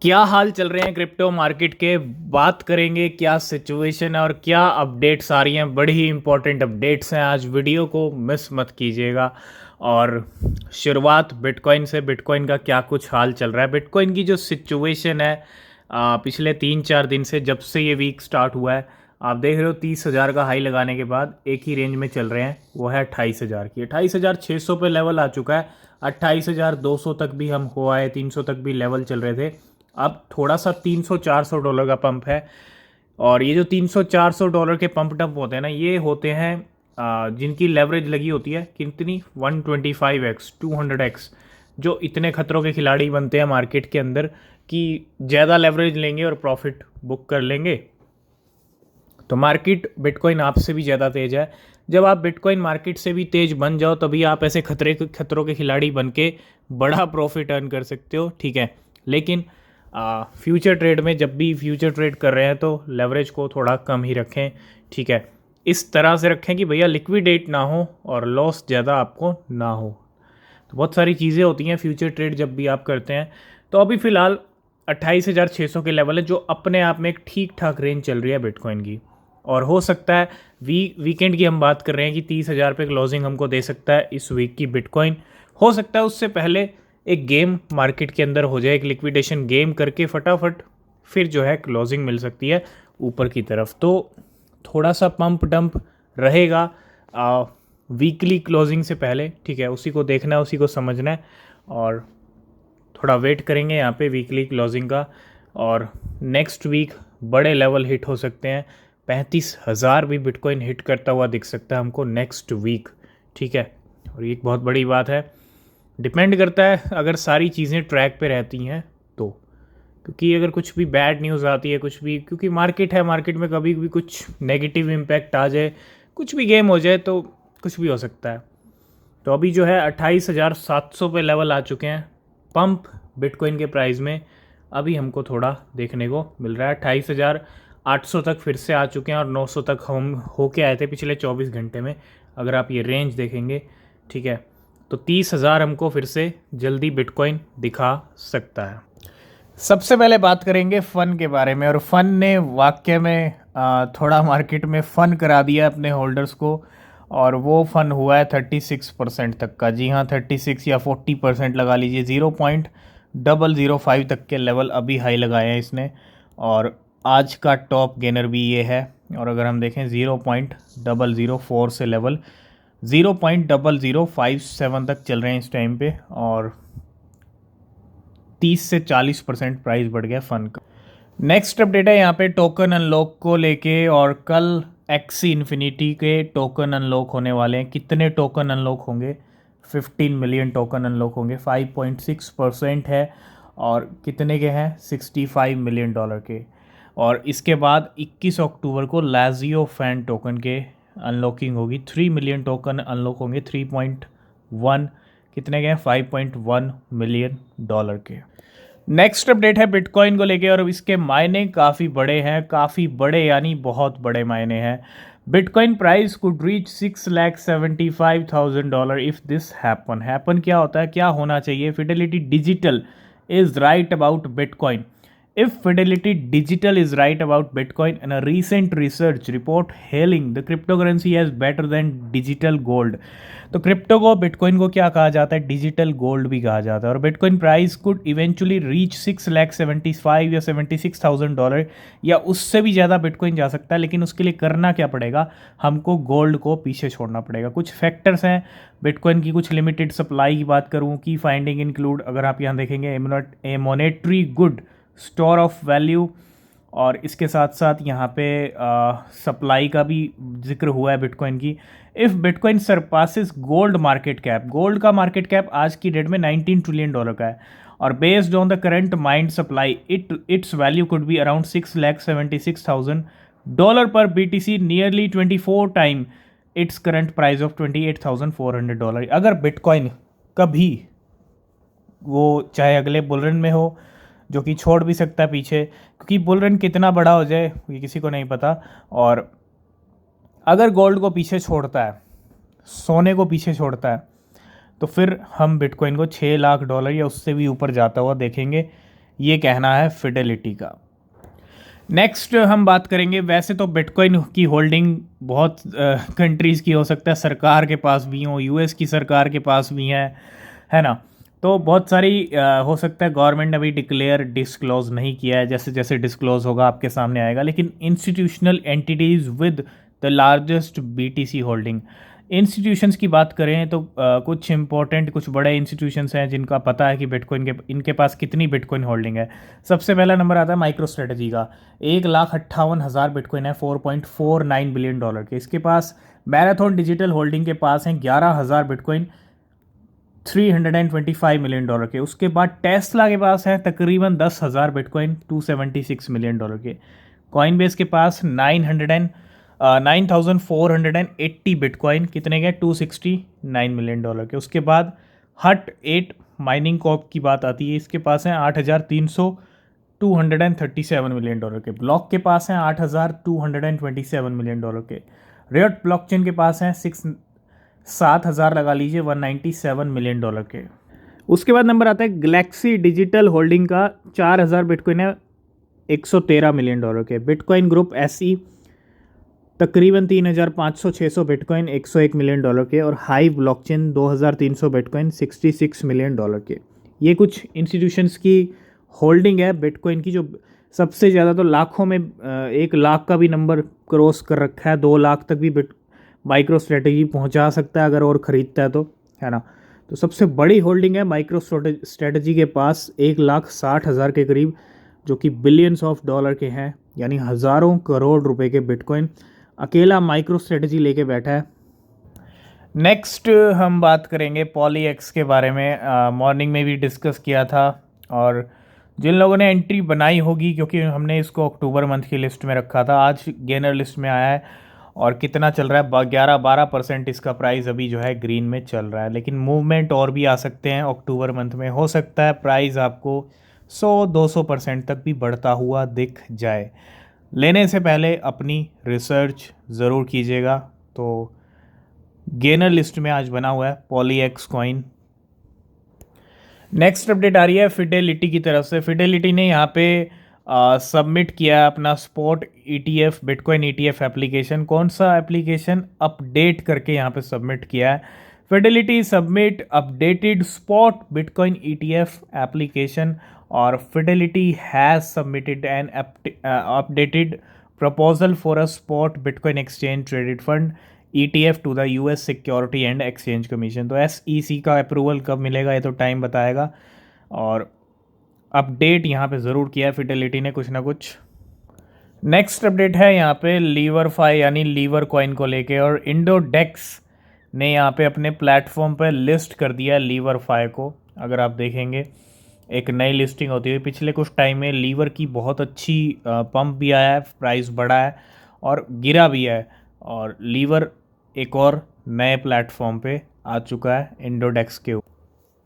क्या हाल चल रहे हैं क्रिप्टो मार्केट के। बात करेंगे क्या सिचुएशन है और क्या अपडेट्स आ रही हैं। बड़ी ही इंपॉर्टेंट अपडेट्स हैं, आज वीडियो को मिस मत कीजिएगा। और शुरुआत बिटकॉइन से, बिटकॉइन का क्या कुछ हाल चल रहा है। बिटकॉइन की जो सिचुएशन है पिछले 3-4 दिन से, जब से ये वीक स्टार्ट हुआ है, आप देख रहे हो 30,000 का हाई लगाने के बाद एक ही रेंज में चल रहे हैं, वो है 28,000 की। 28,600 पे लेवल आ चुका है। 28,200 तक भी हम हो आए, 300 तक भी लेवल चल रहे थे। अब थोड़ा सा $300-400 का पंप है। और ये जो $300-400 के पंप डंप होते हैं ना, ये होते हैं जिनकी लेवरेज लगी होती है कितनी, 125x 200x। जो इतने खतरों के खिलाड़ी बनते हैं मार्केट के अंदर कि ज़्यादा लेवरेज लेंगे और प्रॉफिट बुक कर लेंगे। तो मार्केट बिटकॉइन आपसे भी ज़्यादा तेज़ है। जब आप बिटकॉइन मार्केट से भी तेज़ बन जाओ, तभी आप ऐसे खतरों के खिलाड़ी बन के बड़ा प्रॉफिट अर्न कर सकते हो, ठीक है। लेकिन फ्यूचर ट्रेड में, जब भी फ्यूचर ट्रेड कर रहे हैं, तो लेवरेज को थोड़ा कम ही रखें, ठीक है। इस तरह से रखें कि भैया लिक्विडेट ना हो और लॉस ज़्यादा आपको ना हो। तो बहुत सारी चीज़ें होती हैं फ्यूचर ट्रेड जब भी आप करते हैं। तो अभी फ़िलहाल 28,600 के लेवल है, जो अपने आप में एक ठीक ठाक रेंज चल रही है बिटकॉइन की। और हो सकता है वीकेंड की हम बात कर रहे हैं कि 30,000 पे क्लोजिंग हमको दे सकता है इस वीक की बिटकॉइन। हो सकता है उससे पहले एक गेम मार्केट के अंदर हो जाए, एक लिक्विडेशन गेम करके फटाफट फिर जो है क्लोजिंग मिल सकती है ऊपर की तरफ। तो थोड़ा सा पंप डंप रहेगा वीकली क्लोजिंग से पहले, ठीक है। उसी को देखना है, उसी को समझना है, और थोड़ा वेट करेंगे यहाँ पे वीकली क्लोजिंग का। और नेक्स्ट वीक बड़े लेवल हिट हो सकते हैं। 35,000 भी बिटकॉइन हिट करता हुआ दिख सकता है हमको नेक्स्ट वीक, ठीक है। और ये एक बहुत बड़ी बात है। डिपेंड करता है अगर सारी चीज़ें ट्रैक पे रहती हैं तो, क्योंकि अगर कुछ भी बैड न्यूज़ आती है, कुछ भी, क्योंकि मार्केट है, मार्केट में कभी भी कुछ नेगेटिव इम्पैक्ट आ जाए, कुछ भी गेम हो जाए, तो कुछ भी हो सकता है। तो अभी जो है 28,700 पे लेवल आ चुके हैं पंप बिटकॉइन के प्राइस में। अभी हमको थोड़ा देखने को मिल रहा है 28,800 तक फिर से आ चुके हैं, और 900 तक हम होके आए थे पिछले 24 घंटे में, अगर आप ये रेंज देखेंगे, ठीक है। तो 30,000 हमको फिर से जल्दी बिटकॉइन दिखा सकता है। सबसे पहले बात करेंगे फ़न के बारे में, और फ़न ने वाकई में थोड़ा मार्केट में फ़न करा दिया अपने होल्डर्स को। और वो फ़न हुआ है 36% तक का। जी हाँ, 36 या 40% लगा लीजिए। 0.005 तक के लेवल अभी हाई लगाए हैं इसने, और आज का टॉप गेनर भी ये है। और अगर हम देखें 0.004 से लेवल 0.0057 तक चल रहे हैं इस टाइम पे, और 30 से 40% प्राइस बढ़ गया फ़न का। नेक्स्ट अपडेट है यहाँ पे टोकन अनलॉक को लेके, और कल एक्सी इन्फिनिटी के टोकन अनलॉक होने वाले हैं। कितने टोकन अनलॉक होंगे? 15 मिलियन टोकन अनलॉक होंगे। 5.6% है, और कितने के हैं? $65 मिलियन के। और इसके बाद 21 अक्टूबर को लाजियो फैन टोकन के अनलॉकिंग होगी। 3 मिलियन टोकन अनलॉक होंगे। 3.1 कितने के हैं? $5.1 मिलियन के। नेक्स्ट अपडेट है बिटकॉइन को लेके, और इसके मायने काफ़ी बड़े हैं, काफ़ी बड़े यानी बहुत बड़े मायने हैं। Bitcoin price could reach $6,75,000 if this happen क्या होता है, क्या होना चाहिए? Fidelity digital is right about bitcoin. If Fidelity Digital is right about Bitcoin, and a recent research report hailing the cryptocurrency as better than digital gold, तो crypto को, bitcoin को क्या कहा जाता है? डिजिटल गोल्ड भी कहा जाता है। और bitcoin price could eventually reach 6,75,000 या $76,000, या उससे भी ज़्यादा बिटकॉइन जा सकता है। लेकिन उसके लिए करना क्या पड़ेगा? हमको गोल्ड को पीछे छोड़ना पड़ेगा। कुछ फैक्टर्स हैं बिटकॉइन की। कुछ लिमिटेड सप्लाई की बात करूँ, की फाइंडिंग इंक्लूड, अगर आप यहाँ देखेंगे, a monetary good store of value, और इसके साथ साथ यहाँ पे सप्लाई का भी जिक्र हुआ है बिटकॉइन की। If bitcoin surpasses gold market cap, gold का मार्केट कैप आज की डेट में $19 ट्रिलियन का है, और based on the current mined supply its value could be around $6,76,000 पर BTC, nearly 24 time its current price of $28,400। अगर बिटकॉइन कभी, वो चाहे अगले बुलरन में हो, जो कि छोड़ भी सकता है पीछे, क्योंकि बुल रन कितना बड़ा हो जाए ये किसी को नहीं पता। और अगर गोल्ड को पीछे छोड़ता है, सोने को पीछे छोड़ता है, तो फिर हम बिटकॉइन को $6 लाख या उससे भी ऊपर जाता हुआ देखेंगे। ये कहना है फिडेलिटी का। नेक्स्ट हम बात करेंगे, वैसे तो बिटकॉइन की होल्डिंग बहुत कंट्रीज़ की हो सकता है, सरकार के पास भी हो, यूएस की सरकार के पास भी है ना। तो बहुत सारी हो सकता है गवर्नमेंट ने अभी डिस्क्लोज नहीं किया है, जैसे जैसे डिस्क्लोज होगा आपके सामने आएगा। लेकिन institutional entities with the largest BTC holding, institutions की बात करें तो कुछ इंपॉर्टेंट, कुछ बड़े इंस्टीट्यूशंस हैं जिनका पता है कि बिटकॉइन के इनके पास कितनी बिटकॉइन होल्डिंग है। सबसे पहला नंबर आता है माइक्रो स्ट्रेटजी का, 1,58,000 बिटकॉइन है, $4.49 बिलियन के। इसके पास मैराथन डिजिटल होल्डिंग के पास हैं 11,000 बिटकॉइन, $325 मिलियन के। उसके बाद टेस्ला के पास है तकरीबन 10,000 बिटकॉइन, $276 मिलियन के। कॉइनबेस के पास 9,480 बिटकॉइन, कितने के, $269 मिलियन के। उसके बाद हट 8 माइनिंग कॉर्प की बात आती है, इसके पास हैं 8,300, $237 मिलियन के। ब्लॉक के पास हैं 8,227 मिलियन डॉलर के। रियट ब्लॉकचेन के पास हैं 7,000 लगा लीजिए, $197 मिलियन के। उसके बाद नंबर आता है गैलेक्सी डिजिटल होल्डिंग का, 4,000 बिटकॉइन है, $113 मिलियन के। बिटकॉइन ग्रुप एसई तकरीबन 3,500-600 बिटकॉइन, $101 मिलियन के। और हाइव ब्लॉकचेन 2,300 बिटकॉइन, $66 मिलियन के। ये कुछ इंस्टीट्यूशंस की होल्डिंग है बिटकॉइन की, जो सबसे ज़्यादा तो लाखों में 1 लाख का भी नंबर क्रॉस कर रखा है, 2 लाख तक भी माइक्रो स्ट्रेटजी पहुंचा सकता है अगर और ख़रीदता है तो, है ना। तो सबसे बड़ी होल्डिंग है माइक्रो स्ट्रेटजी के पास 1,60,000 के करीब, जो कि बिलियंस ऑफ डॉलर के हैं, यानी हज़ारों करोड़ रुपए के बिटकॉइन अकेला माइक्रो स्ट्रेटजी लेके बैठा है। नेक्स्ट हम बात करेंगे पॉलीएक्स के बारे में, मॉर्निंग में भी डिस्कस किया था। और जिन लोगों ने एंट्री बनाई होगी, क्योंकि हमने इसको अक्टूबर मंथ की लिस्ट में रखा था, आज गेनर लिस्ट में आया है और कितना चल रहा है, 11-12% इसका प्राइस अभी जो है ग्रीन में चल रहा है। लेकिन मूवमेंट और भी आ सकते हैं अक्टूबर मंथ में, हो सकता है प्राइस आपको 100-200% तक भी बढ़ता हुआ दिख जाए। लेने से पहले अपनी रिसर्च ज़रूर कीजिएगा। तो गेनर लिस्ट में आज बना हुआ है पॉलीएक्स कॉइन। नेक्स्ट अपडेट आ रही है फिडेलिटी की तरफ से। फिडेलिटी ने यहाँ पे सबमिट किया अपना spot ETF, bitcoin ETF application. कौन सा एप्लीकेशन, अपडेट करके यहाँ पे सबमिट किया है। Fidelity submit updated spot bitcoin ETF application, और Fidelity has submitted an updated proposal for a spot bitcoin exchange traded fund ETF to the US security and exchange commission. तो SEC का approval कब मिलेगा ये तो time बताएगा, और update यहाँ पे ज़रूर किया है फिडेलिटी ने कुछ ना कुछ। नेक्स्ट अपडेट है यहाँ पे लीवरफाई यानी लीवर कॉइन को लेके, और इंडोडेक्स ने यहाँ पे अपने प्लेटफॉर्म पे लिस्ट कर दिया है लीवरफाई को। अगर आप देखेंगे एक नई लिस्टिंग होती है, पिछले कुछ टाइम में लीवर की बहुत अच्छी पंप भी आया है, प्राइस बढ़ा है और गिरा भी है, और लीवर एक और नए प्लेटफॉर्म पे आ चुका है इंडोडेक्स के ऊपर।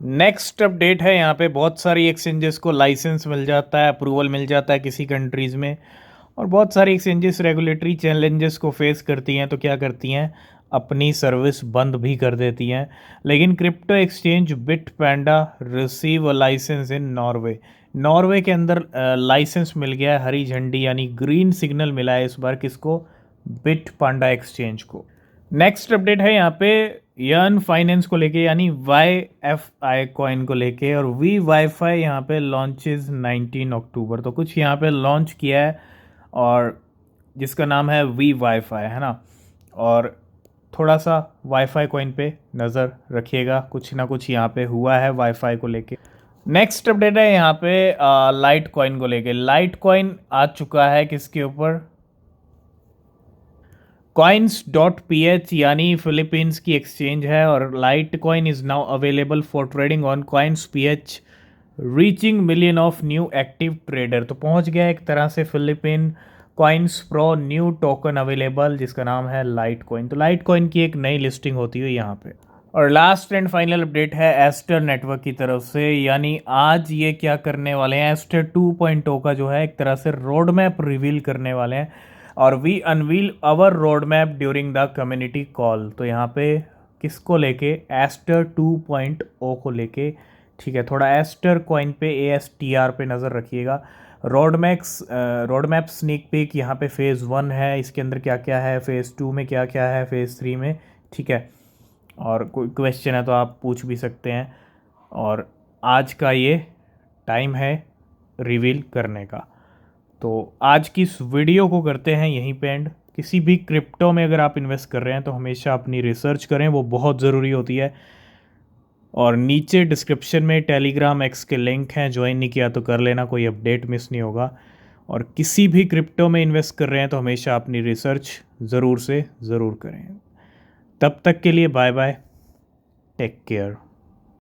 नेक्स्ट अपडेट है यहाँ पे, बहुत सारी एक्सचेंजेस को लाइसेंस मिल जाता है, अप्रूवल मिल जाता है किसी कंट्रीज़ में, और बहुत सारी एक्सचेंजेस रेगुलेटरी चैलेंजेस को फेस करती हैं, तो क्या करती हैं, अपनी सर्विस बंद भी कर देती हैं। लेकिन crypto exchange Bitpanda receive a licence in Norway के अंदर लाइसेंस मिल गया है, हरी झंडी यानी ग्रीन सिग्नल मिला है इस बार किसको, बिटपैंडा एक्सचेंज को। नेक्स्ट अपडेट है यहाँ पे यर्न फाइनेंस को लेके, यानी YFI कॉइन को लेके, और VYFI यहाँ पे लॉन्चेस 19 अक्टूबर। तो कुछ यहाँ पे लॉन्च किया है और जिसका नाम है VYFI, है ना। और थोड़ा सा वाईफाई कॉइन पे नज़र रखिएगा, कुछ ना कुछ यहाँ पे हुआ है वाईफाई को लेके। नेक्स्ट अपडेट है यहाँ पे लाइट कॉइन को लेके। लाइट कॉइन आ चुका है किसके ऊपर, coins.ph यानी फिलीपींस की एक्सचेंज है, और light coin is now available for trading on coins.ph reaching million of new active trader. तो पहुंच गया एक तरह से Philippine coins pro new token available जिसका नाम है लाइट कॉइन। तो लाइट कॉइन की एक नई लिस्टिंग होती है यहाँ पे। और लास्ट एंड फाइनल अपडेट है एस्टर नेटवर्क की तरफ से, यानी आज ये क्या करने वाले हैं, एस्टर 2.0 का जो है एक तरह से रोड मैप रिवील करने वाले हैं, और we unveil our road map during the community call. तो यहाँ पे किसको लेके, एस्टर 2.0 को लेके ठीक है, थोड़ा एस्टर कॉइन पे ASTR पे नज़र रखिएगा। रोड मैप स्नीक पीक यहाँ पे फ़ेज़ 1 है, इसके अंदर क्या क्या है, फ़ेज़ 2 में क्या क्या है, फ़ेज़ 3 में। ठीक है, और कोई क्वेश्चन है तो आप पूछ भी सकते हैं। और आज का ये टाइम है रिवील करने का। तो आज की इस वीडियो को करते हैं यहीं पे एंड। किसी भी क्रिप्टो में अगर आप इन्वेस्ट कर रहे हैं तो हमेशा अपनी रिसर्च करें, वो बहुत ज़रूरी होती है। और नीचे डिस्क्रिप्शन में टेलीग्राम एक्स के लिंक हैं, ज्वाइन नहीं किया तो कर लेना, कोई अपडेट मिस नहीं होगा। और किसी भी क्रिप्टो में इन्वेस्ट कर रहे हैं तो हमेशा अपनी रिसर्च ज़रूर से ज़रूर करें। तब तक के लिए बाय बाय, टेक केयर।